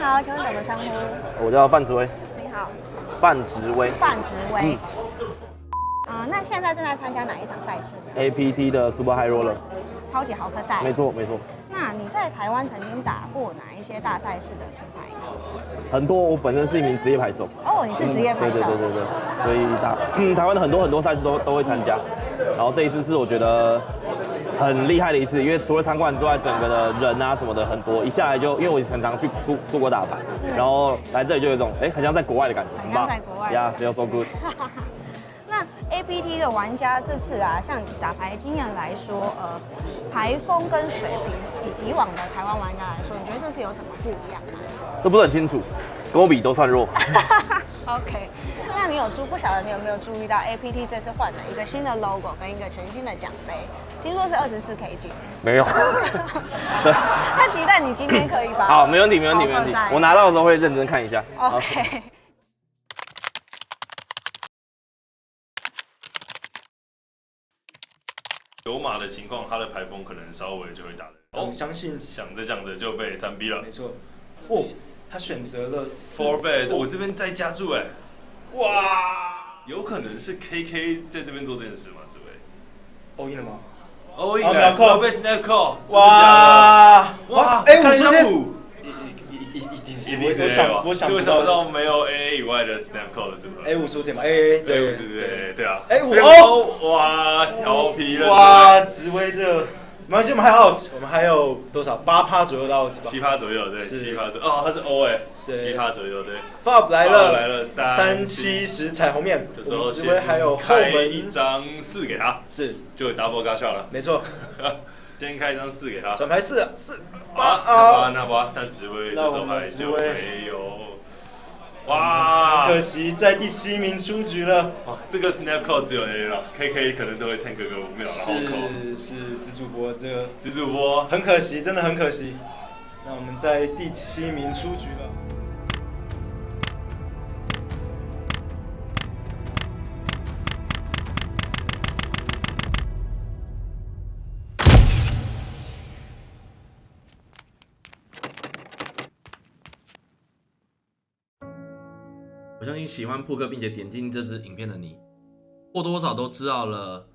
好，请问怎么称呼？我叫范植威。你好，范植威。范植威。那现在正在参加哪一场赛事 ？APT 的 Super High Roller。超级豪客赛。没错，没错。那你在台湾曾经打过哪一些大赛事的品牌？很多，我本身是一名职业排手。哦，你是职业排手。对，所以台湾的很多赛事都会参加。然后这一次是我觉得很厉害的一次，因为除了场馆之外，整个的人啊什么的很多，一下来就因为我很常去出国打牌，然后来这里就有一种很像在国外的感觉，很棒。在国外。Yeah, feel so good. 那 APT 的玩家这次啊，像打牌经验来说，牌风跟水平以往的台湾玩家来说，你觉得这次有什么不一样吗？这不是很清楚，跟我比都算弱。OK， 那你不晓得你有没有注意到 APT 这次换了一个新的 logo 跟一个全新的奖杯，听说是24KG。没有。对。他期待你今天可以把。好，没问题。我拿到的时候会认真看一下。OK。有马的情况，他的牌风可能稍微就会打的。我相信想着就被3B 了。没错。哦，他选择了4 bet， 我这边再加注哇，有可能是 KK 在这边做这件事吗？这位 all in 了吗？all in 了，秒被 snap call。哇，看一下谱，一定是我想不到没有 AA 以外的 snap call 的组合。A5出铁嘛 ，AA 对啊。A5哇，调皮了。哇，植威这，没关系，我们还有 outs， 我们还有多少8%左右的 outs 吧？7%左右，对，7%左右。哦，他是 O 对，7%左右，对。FOB 来了，370彩虹面，这时候植威还有后门一张4给他，就 double gash out 了。没错。先开一张4给他，转牌4，那不，但植威这手牌就没有。哇，可惜在第7名出局了。哇，这个 snap call 只有 A 了 ，KK 可能都会 tank 个5秒，然后是紫主播这个紫主播很可惜，真的很可惜。那我们在第7名出局了。我相信喜欢扑克并且点进这支影片的你，或多或少都知道了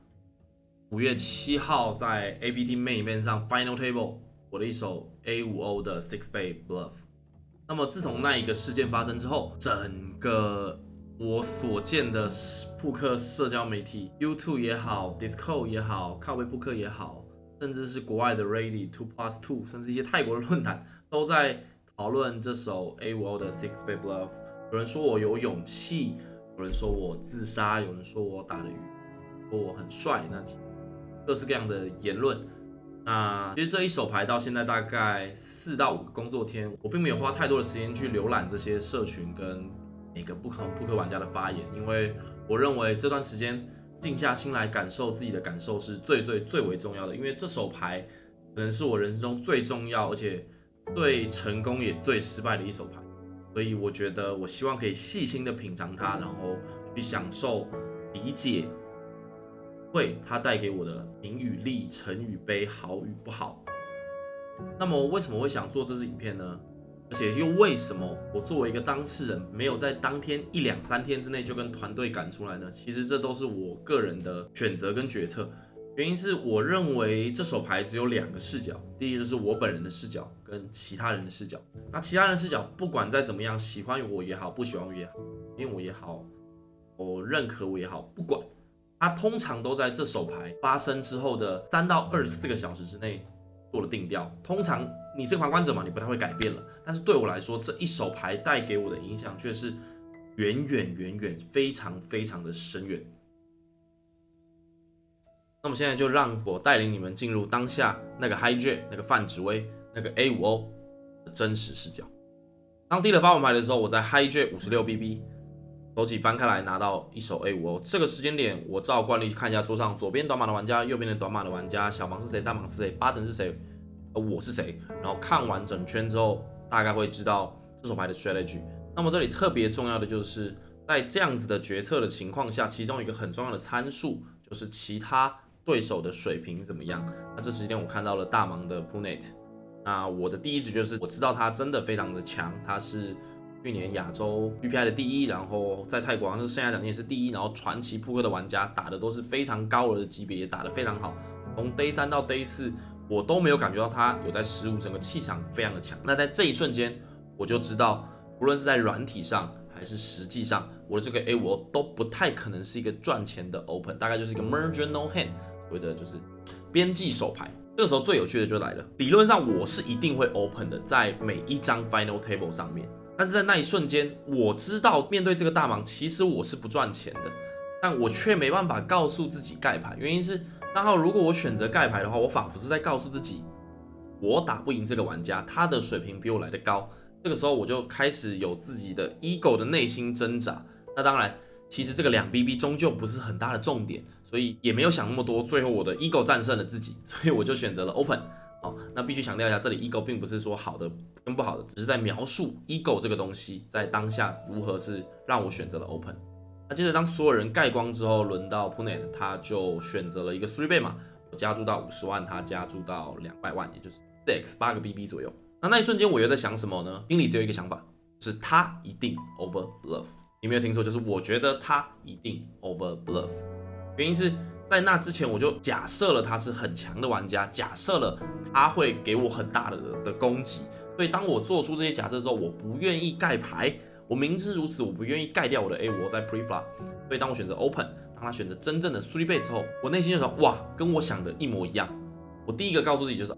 5月7号在 APT Main Event 上 Final Table 我的一手 A50 的 Six Bay Bluff。那么自从那一个事件发生之后，整个我所见的扑克社交媒体 YouTube 也好 Discord 也好靠背扑克也好，甚至是国外的 Ready 2+2 甚至一些泰国的论坛都在讨论这手 A50 的 Six Bay Bluff。有人说我有勇气，有人说我自杀，有人说我打得鱼，说我很帅，那各式各样的言论。那其实这一手牌到现在大概4到5个工作天，我并没有花太多的时间去浏览这些社群跟每个不同扑克玩家的发言，因为我认为这段时间静下心来感受自己的感受是最为重要的，因为这手牌可能是我人生中最重要，而且最成功也最失败的一手牌。所以我觉得，我希望可以细心的品尝它，然后去享受、理解它带给我的名与利、成与悲、好与不好。那么为什么会想做这支影片呢？而且又为什么我作为一个当事人，没有在当天1、2、3天之内就跟团队赶出来呢？其实这都是我个人的选择跟决策。原因是我认为这手牌只有2个视角，第一就是我本人的视角跟其他人的视角。那其他人的视角不管再怎么样，喜欢我也好，不喜欢我也好，因为我也好，我认可我也好，不管，他通常都在这手牌发生之后的3到24个小时之内做了定调。通常你是旁观者嘛，你不太会改变了。但是对我来说，这一手牌带给我的影响却是远非常的深远。那么现在就让我带领你们进入当下那个 Hijack、那个范植威、那个 A50 的真实视角。当第一发完牌的时候，我在 Hijack 56BB 手起翻开来拿到一手 A50。这个时间点，我照惯例看一下桌上左边短码的玩家、右边的短码的玩家，小盲是谁、大盲是谁、八等是谁，我是谁。然后看完整圈之后，大概会知道这手牌的 strategy。那么这里特别重要的就是，在这样子的决策的情况下，其中一个很重要的参数就是其他对手的水平怎么样。那这时间我看到了大盲的 Punet，那我的第一直觉就是我知道他真的非常的强，他是去年亚洲 GPI 的第1，然后在泰国好像是生涯奖金也是第1，然后传奇扑克的玩家打的都是非常高额的级别，也打得非常好。从 Day 3到 Day 4，我都没有感觉到他有在失误，整个气场非常的强。那在这一瞬间，我就知道，无论是在软体上还是实际上，我的这个 A5O 都不太可能是一个赚钱的 Open， 大概就是一个 marginal hand， 所谓的就是边际手牌。这个时候最有趣的就来了，理论上我是一定会 Open 的，在每一张 Final Table 上面。但是在那一瞬间，我知道面对这个大盲，其实我是不赚钱的，但我却没办法告诉自己盖牌。原因是，那好，如果我选择盖牌的话，我仿佛是在告诉自己，我打不赢这个玩家，他的水平比我来得高。这个时候我就开始有自己的 ego 的内心挣扎。那当然，其实这个2BB 终究不是很大的重点，所以也没有想那么多。最后我的 ego 战胜了自己，所以我就选择了 open。那必须强调一下，这里 ego 并不是说好的跟不好的，只是在描述 ego 这个东西在当下如何是让我选择了 open。那接着当所有人盖光之后，轮到 Punet， 他就选择了一个 3 倍嘛，我加注到50万，他加注到200万，也就是 4x 8个 BB 左右。那一瞬间我又在想什么呢？心里只有一个想法，就是他一定 over bluff。你没有听错，就是我觉得他一定 over bluff。原因是在那之前我就假设了他是很强的玩家，假设了他会给我很大的攻击，所以当我做出这些假设之后，我不愿意盖牌，我明知如此，我不愿意盖掉我的 A5 在 pre-flop。所以当我选择 open， 当他选择真正的3 倍之后，我内心就说哇，跟我想的一模一样。我第一个告诉自己就是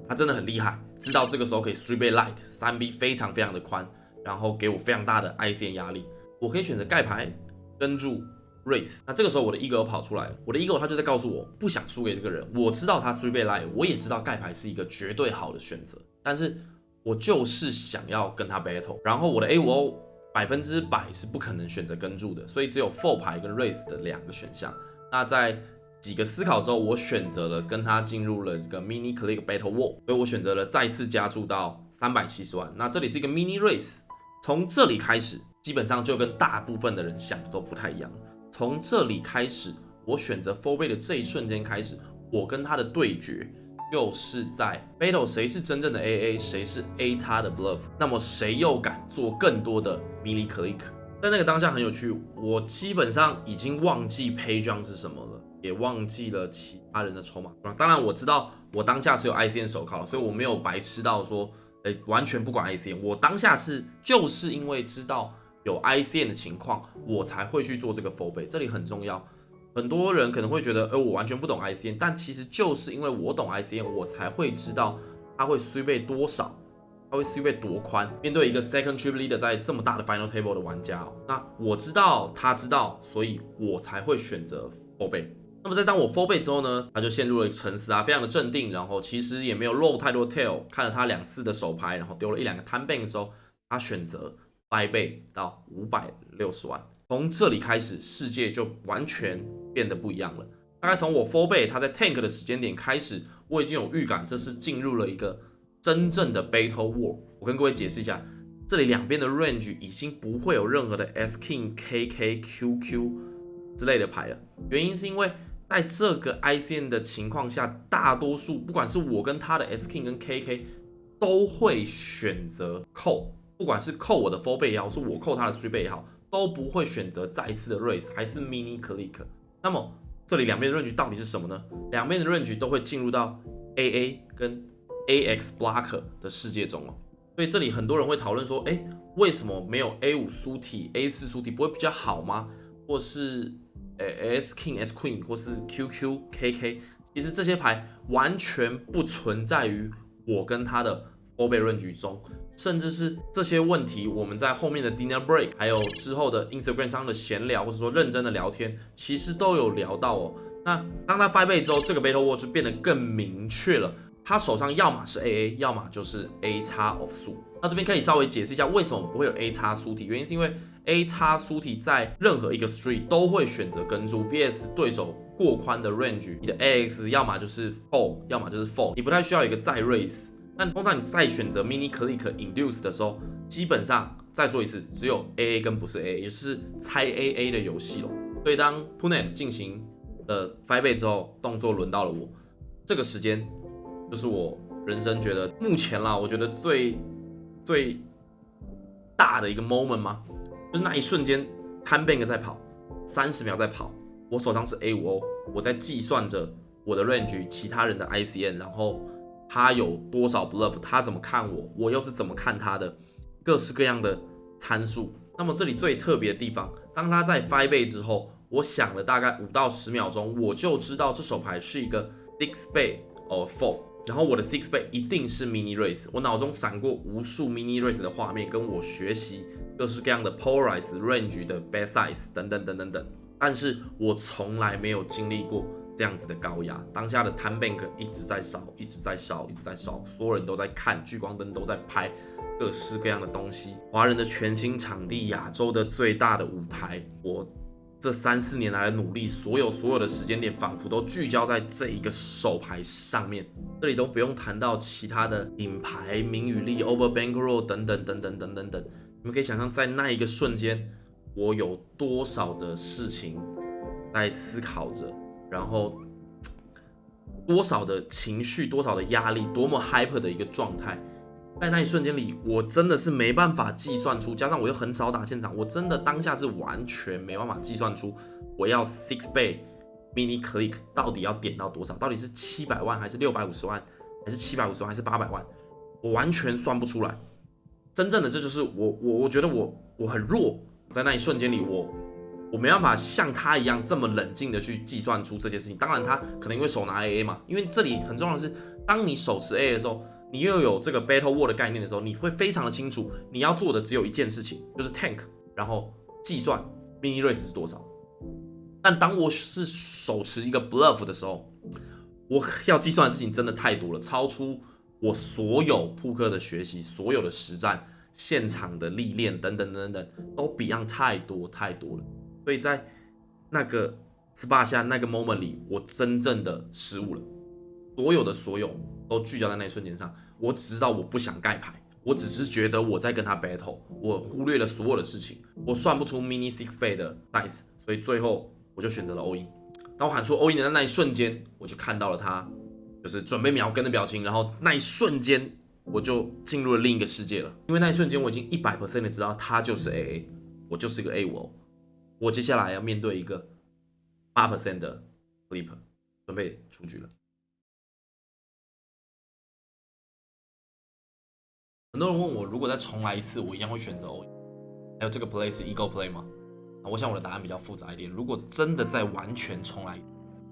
他真的很厉害，知道这个时候可以3 倍 light， 3B 非常非常的宽，然后给我非常大的 ICM 压力，我可以选择盖牌跟住race。那这个时候我的 ego 跑出来了，我的 ego 他就在告诉我不想输给这个人。我知道他3 倍 light， 我也知道盖牌是一个绝对好的选择，但是我就是想要跟他 battle。然后我的 A5O 100%是不可能选择跟住的，所以只有 fold 牌跟 race 的2个选项。那在几个思考之后，我选择了跟他进入了这个 mini click battle war， 所以我选择了再次加注到370万。那这里是一个 mini race， 从这里开始，基本上就跟大部分的人想的都不太一样。从这里开始，我选择 4 倍的这一瞬间开始，我跟他的对决就是在 battle 谁是真正的 AA， 谁是 A 叉的 bluff， 那么谁又敢做更多的 mini click。在那个当下很有趣，我基本上已经忘记 pay jump 是什么了，也忘记了其他人的筹码。当然我知道我当下是有 ICM 手铐了，所以我没有白痴到说完全不管 ICM。我当下就是因为知道有 ICM 的情况，我才会去做这个 4 倍。这里很重要，很多人可能会觉得我完全不懂 ICM， 但其实就是因为我懂 ICM， 我才会知道他会3倍多少，他会3倍多宽。面对一个 second trip leader 在这么大的 final table 的玩家，那我知道他知道，所以我才会选择4倍。那么在当我 4 倍之后呢，他就陷入了沉思非常的镇定，然后其实也没有露太多 tail， 看了他2次的手牌，然后丢了1-2个 time bank 之后，他选择5倍到560万。从这里开始，世界就完全变得不一样了。大概从我4倍他在 tank 的时间点开始，我已经有预感这是进入了一个真正的 battle war。我跟各位解释一下，这里两边的 range 已经不会有任何的 S King、KK、QQ 之类的牌了。原因是因为在这个 ICM 的情况下，大多数不管是我跟他的 S King 跟 KK 都会选择扣，不管是扣我的4倍也好，是我扣他的3倍也好，都不会选择再一次的 raise 还是 mini click。那么这里两边的 range 到底是什么呢？两边的 range 都会进入到 AA 跟 AX blocker 的世界中哦。所以这里很多人会讨论说，为什么没有 A5 苏体、A4 苏体不会比较好吗？或是S King、S Queen 或是 QQ、KK， 其实这些牌完全不存在于我跟他的4倍 range 中，甚至是这些问题我们在后面的 dinner break 还有之后的 Instagram 上的闲聊或者说认真的聊天，其实都有聊到哦。那当他5倍之后，这个 battle war 就变得更明确了。他手上要么是 AA， 要么就是 A 叉 of 苏。那这边可以稍微解释一下为什么不会有 A 叉苏体，原因是因为 A 叉苏体在任何一个 street 都会选择跟住 VS 对手过宽的 range， 你的 AX 要么就是 fold， 要么就是 fold， 你不太需要一个再 raise。但通常你在选择 mini click induce 的时候，基本上再说一次，只有 AA 跟不是 AA， 也就是猜 AA 的游戏咯。所以当 Punet 进行了5倍之后，动作轮到了我，这个时间就是我人生觉得目前啦，我觉得最大的一个 moment 嘛，就是那一瞬间 time bank 在跑，30秒在跑，我手上是 A5O， 我在计算着我的 range， 其他人的 ICN， 然后他有多少 bluff， 他怎么看我，我又是怎么看他的，各式各样的参数。那么这里最特别的地方，当他在 5 倍之后，我想了大概5到10秒钟，我就知道这手牌是一个 6 倍 or fold， 然后我的6 倍一定是 mini raise， 我脑中闪过无数 mini raise 的画面，跟我学习各式各样的 polarize range 的 bet size 等等等等等，但是我从来没有经历过这样子的高压，当下的 time bank 一直在烧，一直在烧，一直在烧，所有人都在看，聚光灯都在拍各式各样的东西，华人的全新场地，亚洲的最大的舞台，我这3、4年来的努力，所有的时间点，仿佛都聚焦在这一个手牌上面。这里都不用谈到其他的品牌、名与利、over bankroll 等等等等等等等。你们可以想象，在那一个瞬间，我有多少的事情在思考着，然后多少的情绪、多少的压力，多么 hyper 的一个状态。在那一瞬间里，我真的是没办法计算出，加上我又很少打现场，我真的当下是完全没办法计算出我要6倍 mini click 到底要点到多少，到底是700万还是650万，还是750万还是800万，我完全算不出来。真正的这就是我觉得我很弱，在那一瞬间里，我没办法像他一样这么冷静的去计算出这件事情。当然他可能因为手拿 AA 嘛，因为这里很重要的是，当你手持 AA 的时候，你又有这个 battle war 的概念的时候，你会非常的清楚，你要做的只有一件事情，就是 tank， 然后计算 mini raise 是多少。但当我是手持一个 bluff 的时候，我要计算的事情真的太多了，超出我所有扑克的学习、所有的实战、现场的历练等等等等，都 beyond 太多了。所以在那个 SPA 下那个 moment 里，我真正的失误了，所有都聚焦在那一瞬间上。我只知道我不想盖牌，我只是觉得我在跟他 battle， 我忽略了所有的事情，我算不出 mini 6 倍的 dice， 所以最后我就选择了 all in。当我喊出 all in 的那一瞬间，我就看到了他就是准备秒跟的表情，然后那一瞬间我就进入了另一个世界了。因为那一瞬间我已经 100% 的知道他就是 AA， 我就是一个 A5O， 我接下来要面对一个 8% 的 flip， 准备出局了。很多人问我，如果再重来一次，我一样会选择 all in。还有这个 play 是 ego play 吗？我想我的答案比较复杂一点。如果真的再完全重来，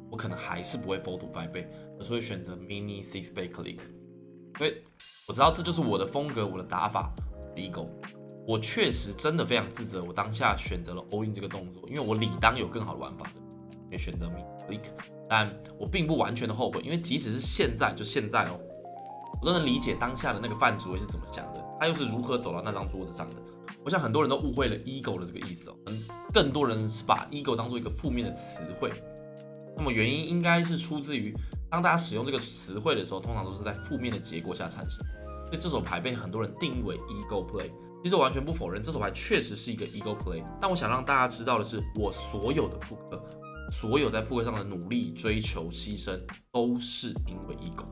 我可能还是不会 fold to 5 倍，而是会选择 mini 6 倍 click。因为我知道这就是我的风格，我的打法 ego。我确实真的非常自责，我当下选择了 all in 这个动作，因为我理当有更好的玩法的，可以选择 mini click。但我并不完全的后悔，因为即使是现在哦。我都能理解当下的那个范主委是怎么想的，他又是如何走到那张桌子上的。我想很多人都误会了 ego 的这个意思哦，更多人是把 ego 当做一个负面的词汇。那么原因应该是出自于，当大家使用这个词汇的时候，通常都是在负面的结果下产生。所以这手牌被很多人定义为 ego play。其实我完全不否认，这手牌确实是一个 ego play。但我想让大家知道的是，我所有的扑克，所有在扑克上的努力、追求、牺牲，都是因为 ego。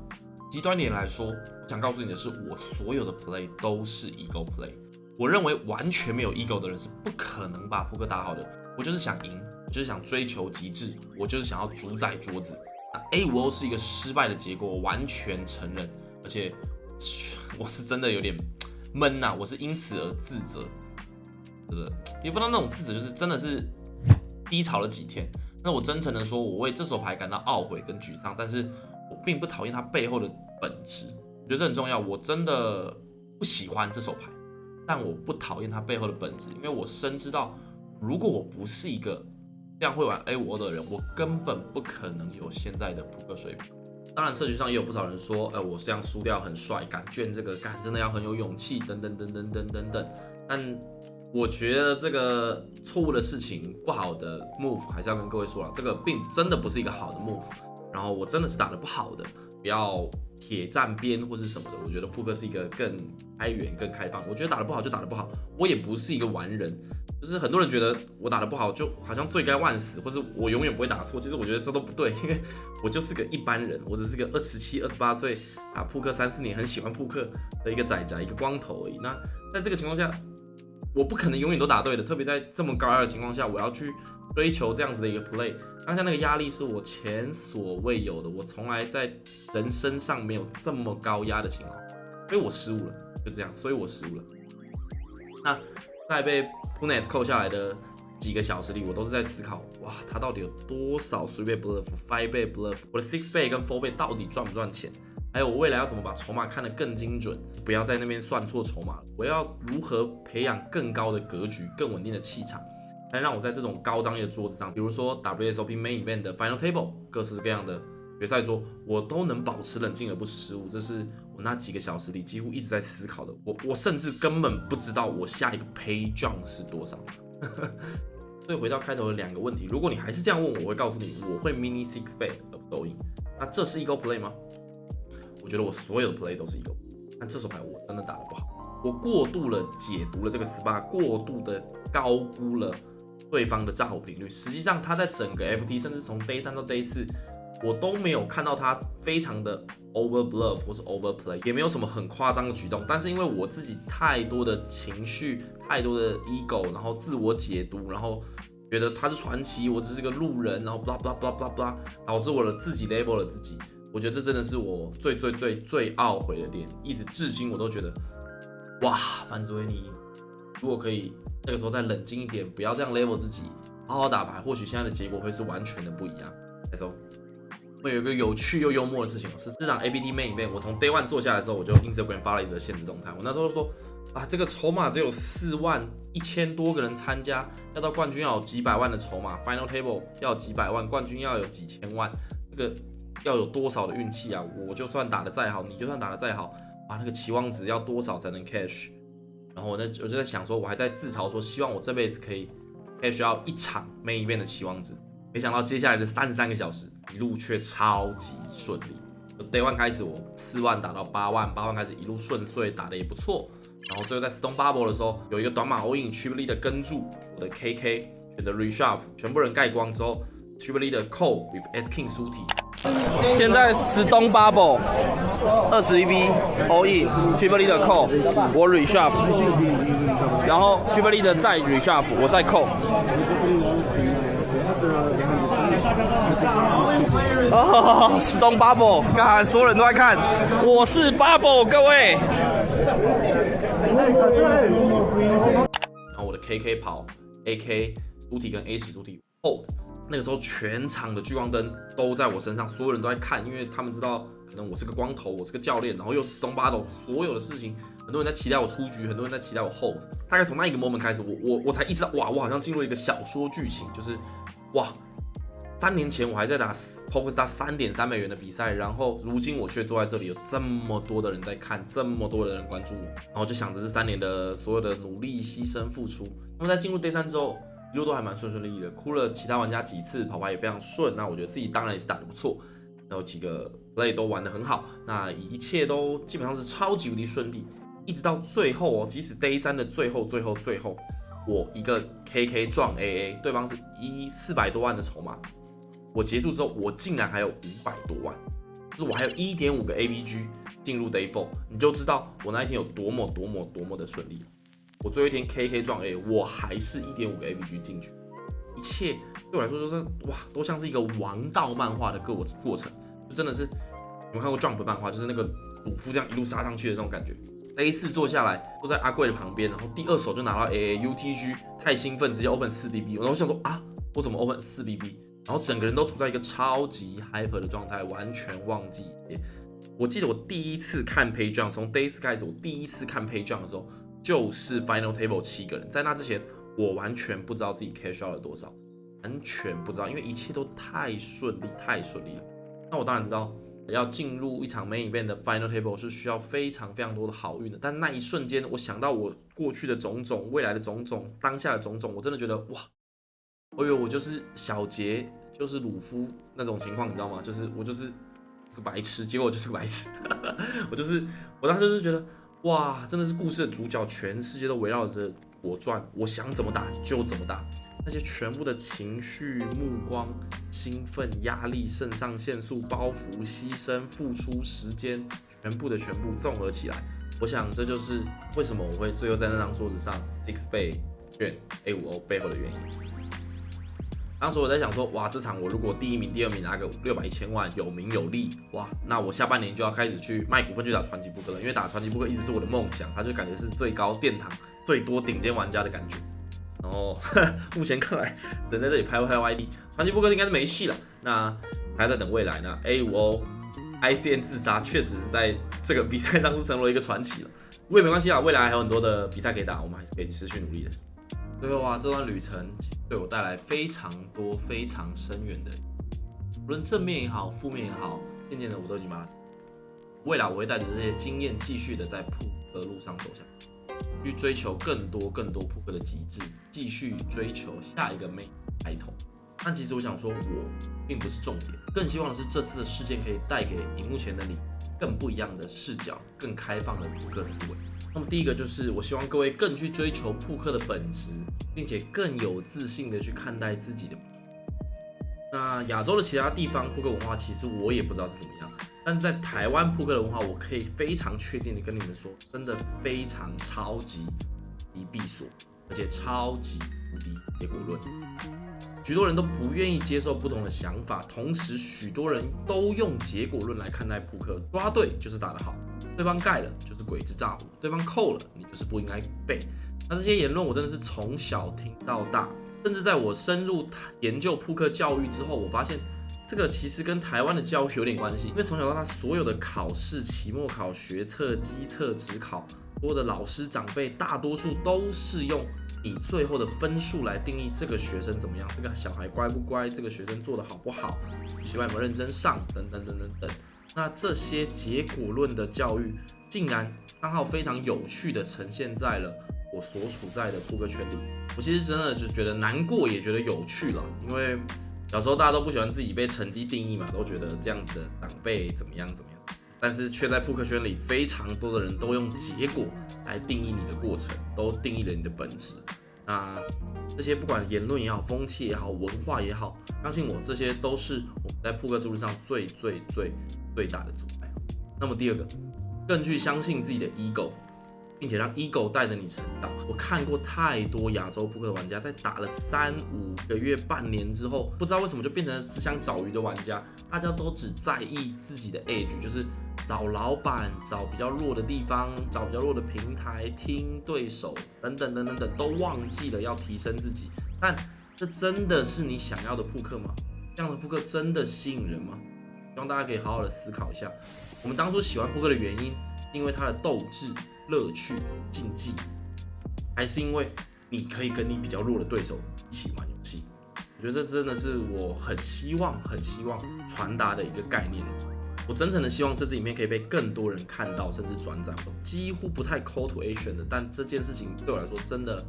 极端点来说，我想告诉你的是，我所有的 play 都是 ego play。我认为完全没有 ego 的人是不可能把扑克打好的。我就是想赢，我就是想追求极致，我就是想要主宰桌子。那 A5O 是一个失败的结果，我完全承认，而且我是真的有点闷呐，我是因此而自责，也不知道那种自责，就是真的是低潮了几天。那我真诚的说，我为这手牌感到懊悔跟沮丧，但是我并不讨厌它背后的本质，我觉得这很重要。我真的不喜欢这手牌，但我不讨厌它背后的本质，因为我深知道，如果我不是一个这样会玩 A5O 的人，我根本不可能有现在的扑克水平。当然，社群上也有不少人说，我这样输掉很帅，敢卷这个，敢真的要很有勇气，等等等等等等等。但我觉得这个错误的事情，不好的 move， 还是要跟各位说了，这个并真的不是一个好的 move。然后我真的是打得不好的，不要铁站边或是什么的，我觉得扑克是一个更开源、更开放。我觉得打得不好就打得不好，我也不是一个完人。就是很多人觉得我打得不好，就好像罪该万死，或是我永远不会打错。其实我觉得这都不对，因为我就是个一般人，我只是个27、28岁打扑克3、4年，很喜欢扑克的一个仔仔，一个光头而已。那在这个情况下，我不可能永远都打对的，特别在这么高压的情况下，我要去追求这样子的一个 play， 当下那个压力是我前所未有的，我从来在人生上没有这么高压的情况，所以我失误了，就这样，所以我失误了。那在被 Punet 扣下来的几个小时里，我都是在思考，哇，他到底有多少3倍 bluff、5倍 bluff， 我的6倍跟4倍到底赚不赚钱？还有我未来要怎么把筹码看得更精准，不要在那边算错筹码。我要如何培养更高的格局、更稳定的气场，来让我在这种高张力的桌子上，比如说 WSOP Main Event 的 Final Table， 各式各样的决赛桌，我都能保持冷静而不失误。这是我那几个小时里几乎一直在思考的。我甚至根本不知道我下一个 Pay Jump 是多少。所以回到开头的2个问题，如果你还是这样问我，我会告诉你，我会 Mini 6 Bet 而不抖音。那这是 Ego Play 吗？我觉得我所有的 play 都是 Ego， 但这手牌我真的打得不好，我过度了解读了这个spot，过度的高估了对方的炸火频率。实际上他在整个 FT， 甚至从 Day 3到 Day 4，我都没有看到他非常的 over bluff 或是 over play， 也没有什么很夸张的举动。但是因为我自己太多的情绪、太多的 ego， 然后自我解读，然后觉得他是传奇，我只是个路人，然后 blah blah blah blah blah， 导致我自己 label 了自己。我觉得这真的是我最懊悔的点，一直至今我都觉得，哇，范子威你如果可以那个时候再冷静一点，不要这样 label 自己，好好打牌，或许现在的结果会是完全的不一样。会有一个有趣又幽默的事情，是这场 APT Main Event， 我从 Day 1坐下来的时候，我就 Instagram 发了一则限时动态，我那时候就说，啊，这个筹码只有4万1000多个人参加，要到冠军要有几百万的筹码 ，Final Table 要有几百万，冠军要有几千万，这个要有多少的运气啊？我就算打得再好，你就算打得再好，哇，那个期望值要多少才能 cash？ 然后我就在想说，我还在自嘲说，希望我这辈子可以 cash 到1场 Main Event 的期望值。没想到接下来的33个小时，一路却超级顺利。Day 1开始，我4万打到8万，8万开始一路顺遂，打得也不错。然后最后在 Stone Bubble 的时候，有一个短码 all in Triple Lead 跟住我的 KK 选择 Reshuffle， 全部人盖光之后 ，Triple Lead Call with S King 苏体。现在Stone Bubble 21V all in Triple Lead Call， 我 Reshuffle， 然后 Triple Lead 再 Reshuffle， 我再 Call。哦 ，Stone Bubble， 看所有人都在看，我是 Bubble， 各位。然后我的 KK 跑 AK 主体跟 A 10主体 hold， 那个时候全场的聚光灯都在我身上，所有人都在看，因为他们知道可能我是个光头，我是个教练，然后又是 Stone Bubble， 所有的事情，很多人在期待我出局，很多人在期待我 hold。大概从那一个 moment 开始，我才意识到，哇，我好像进入一个小说剧情，就是哇。3年前我还在打 PokerStars 3.3美元的比赛，然后如今我却坐在这里，有这么多的人在看，这么多的人关注我，然后就想着这3年的所有的努力、牺牲、付出。那么在进入 Day 3之后，一路都还蛮顺利的，哭了其他玩家几次，跑牌也非常顺。那我觉得自己当然也是打得不错，然后几个 play 都玩得很好，那一切都基本上是超级无敌顺利，一直到最后哦，即使 Day 3的最后，我一个 KK 撞 AA， 对方是400多万的筹码。我结束之后，我竟然还有500多万，就是我还有 1.5 个 ABG 进入 Day 4， 你就知道我那一天有多么的顺利。我最后一天 KK 撞 A， 我还是 1.5 个 ABG 进去，一切对我来说就是哇，都像是一个王道漫画的过程，就真的是你们看过 Jump 漫画，就是那个鲁夫这样一路杀上去的那种感觉。Day 4坐下来，坐在阿贵的旁边，然后第2手就拿到 AA UTG， 太兴奋，直接 Open 4BB， 然后我想说啊，我怎么 Open 4BB？然后整个人都处在一个超级 hyper 的状态，完全忘记。我记得我第一次看 Pay Jump， 从 Day 4开始，我第一次看 Pay Jump 的时候，就是 Final Table 7个人。在那之前，我完全不知道自己 cash out 了多少，完全不知道，因为一切都太顺利了。那我当然知道，要进入一场 Main Event 的 Final Table 是需要非常多的好运的。但那一瞬间，我想到我过去的种种、未来的种种、当下的种种，我真的觉得哇！我以为我就是小杰，就是鲁夫那种情况，你知道吗？就是我就是是个白痴，结果我就是个白痴。我当时就是觉得，哇，真的是故事的主角，全世界都围绕着我转，我想怎么打就怎么打。那些全部的情绪、目光、兴奋、压力、肾上腺素、包袱、牺牲、付出、时间，全部综合起来，我想这就是为什么我会最后在那张桌子上 Six Bay 卷 A50 背后的原因。当时我在想说，哇，这场我如果第1名、第2名拿个600、1000万，有名有利，哇，那我下半年就要开始去卖股份去打传奇扑克了，因为打传奇扑克一直是我的梦想，它就感觉是最高殿堂、最多顶尖玩家的感觉。然后目前看来，人在这里拍 YD， 传奇扑克应该是没戏了。那还在等未来呢 ？A50 ICN 自杀确实是在这个比赛当中成为一个传奇了。不过也没关系啦，未来还有很多的比赛可以打，我们还是可以持续努力的。最后啊，这段旅程对我带来非常多、非常深远的，无论正面也好，负面也好，渐渐的我都已经把它。未来我会带着这些经验，继续的在扑克路上走下去。去追求更多扑克的极致，继续追求下一个妹开头。但其实我想说，我并不是重点，更希望的是这次的事件可以带给荧幕前的你更不一样的视角，更开放的扑克思维。那么第一个就是我希望各位更去追求扑克的本质，并且更有自信的去看待自己的。那亚洲的其他地方扑克文化，其实我也不知道是怎么样。但是在台湾扑克的文化，我可以非常确定的跟你们说，真的非常超级闭锁，而且超级无敌结果论。许多人都不愿意接受不同的想法，同时许多人都用结果论来看待扑克，抓对就是打得好，对方盖了就是鬼子炸胡，对方扣了你就是不应该背。那这些言论我真的是从小听到大，甚至在我深入研究扑克教育之后，我发现这个其实跟台湾的教育有点关系，因为从小到大所有的考试、期末考、学测、基测、指考，所有的老师长辈大多数都是用你最后的分数来定义这个学生怎么样，这个小孩乖不乖，这个学生做得好不好，习惯有没有认真上，等等等等等。那这些结果论的教育，竟然3号非常有趣的呈现在了我所处在的扑克圈里。我其实真的就觉得难过，也觉得有趣了，因为小时候大家都不喜欢自己被成绩定义嘛，都觉得这样子的长辈怎么样怎么样，但是却在扑克圈里非常多的人都用结果来定义你的过程，都定义了你的本质。那这些不管言论也好，风气也好，文化也好，相信我，这些都是我们在扑克之路上最大的阻碍。那么第二个，更去相信自己的 ego， 并且让 ego 带着你成长。我看过太多亚洲扑克的玩家，在打了3、5个月、半年之后，不知道为什么就变成了只想找鱼的玩家。大家都只在意自己的 edge， 就是找老板、找比较弱的地方、找比较弱的平台、听对手等等等等等，都忘记了要提升自己。但这真的是你想要的扑克吗？这样的扑克真的吸引人吗？希望大家可以好好的思考一下。我们当初喜欢扑克的原因，因为它的斗志、乐趣、竞技，还是因为你可以跟你比较弱的对手一起玩游戏？我觉得这真的是我很希望传达的一个概念。我真诚的希望这支影片可以被更多人看到，甚至转载。我几乎不太 call to action 的，但这件事情对我来说真的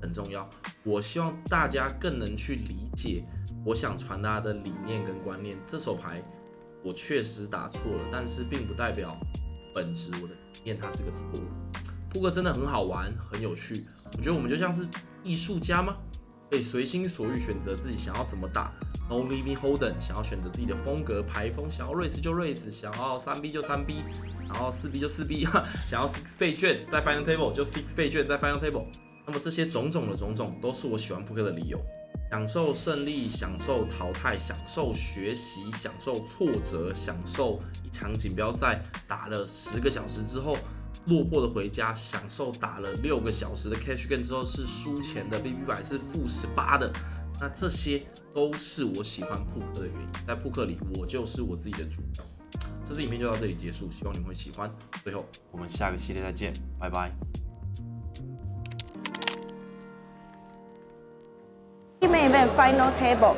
很重要。我希望大家更能去理解我想传达的理念跟观念。这手牌我确实打错了，但是并不代表本质我的理念它是个错误。扑克真的很好玩，很有趣。我觉得我们就像是艺术家吗？可以随心所欲选择自己想要怎么打。No limit holden， 想要选择自己的风格牌风，想要 race 就 race， 想要3B 就3B， 然后4B 就4B， 想要 6 倍券在 final table 就6倍券在 final table。那么这些种种的种种，都是我喜欢扑克的理由。享受胜利，享受淘汰，享受学习，享受挫折，享受一场锦标赛打了10个小时之后落魄的回家，享受打了6个小时的 cash game 之后是输钱的 BB100 是-18的。那这些都是我喜欢扑克的原因，在扑克里我就是我自己的主角。这支影片就到这里结束，希望你们会喜欢。最后我们下个系列再见，拜拜。Main Event Final Table，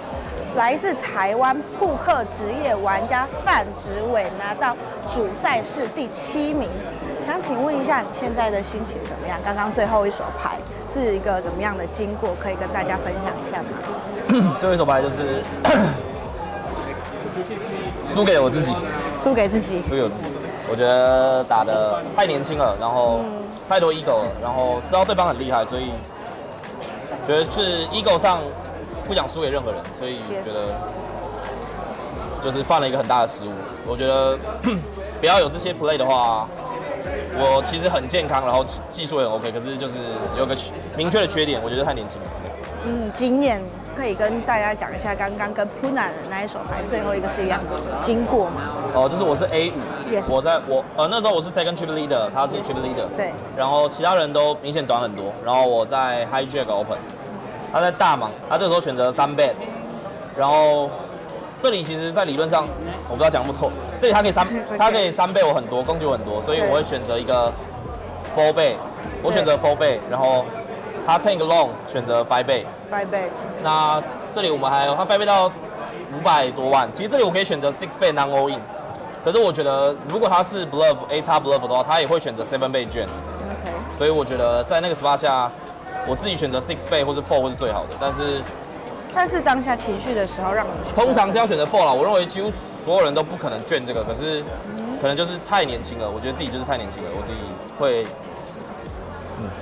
来自台湾扑克职业玩家范植伟拿到主赛事第7名。想请问一下，你现在的心情怎么样？刚刚最后一手牌是一个怎么样的经过？可以跟大家分享一下吗？最后一手牌就是输给我自己，输给自己。输给我自己。我觉得打得太年轻了，然后太多 ego 了，然后知道对方很厉害，所以觉得是 ego 上不想输给任何人，所以觉得就是犯了一个很大的失误。我觉得不要有这些 play 的话，我其实很健康，然后技术也很 OK， 可是就是有个明确的缺点，我觉得太年轻了。经验可以跟大家讲一下，刚刚跟 Puna 的那一手牌最后一个是一样的经过吗？就是我是 A5， Yes. 那时候我是 second chip leader， 他是 chip leader， 对，然后其他人都明显短很多，然后我在 hijack open， 他在大盲，他这个时候选择3 bet， 然后这里其实在理论上我不知道讲不错，这里他可以3倍我很多，攻击我很多，所以我会选择一个 4 倍，我选择4倍，然后他 take long 选择5倍，5倍，那这里我们还有他5倍到500多万，其实这里我可以选择6倍 non all in， 可是我觉得如果他是 bluff A 叉 bluff 的话，他也会选择7倍 jam， OK， 所以我觉得在那个 spot 下，我自己选择6倍或是4会是最好的，但是当下情绪的时候让你通常是要选择 4啦，我认为几乎所有人都不可能卷这个，可是可能就是太年轻了，我觉得自己就是太年轻了，我自己会。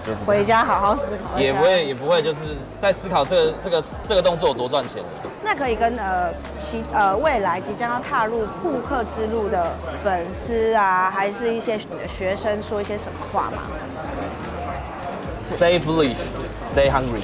就是回家好好思考，也不会就是在思考这个动作有多赚钱。那可以跟未来即将要踏入扑克之路的粉丝啊，还是一些学生说一些什么话吗？ Stay bullish, stay hungry.